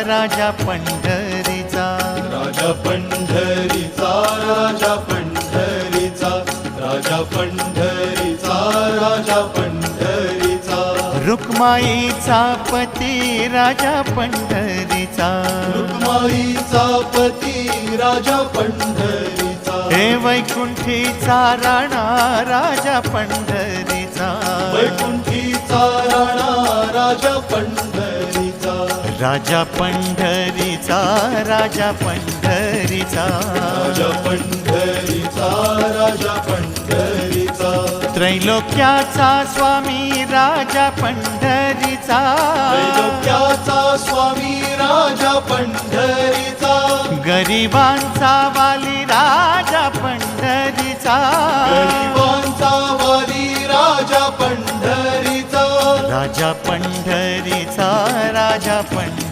राजा पंढरीचा, राजा पंढरीचा, राजा पंढरीचा, राजा पंढरीचा, राजा पंढरीचा, रुक्माईचा पती राजा पंढरीचा, रुक्माईचा पती राजा पंढरीचा, हे वैकुंठीचा राणा राजा पंढरीचा, वैकुंठीचा राणा राजा पंढरीचा, राजा पंढरीचा, राजा पंढरीचा, राजा पंढरीचा, राजा पंढरीचा, त्रैलोक्याचा स्वामी राजा पंढरीचा, त्रैलोक्याचा स्वामी राजा पंढरीचा, गरिबांचा वाली राजा पंढरीचा, गरिबांचा वाली राजा पंढरीचा, राजा पंढरीचा, राजा पंढरीचा.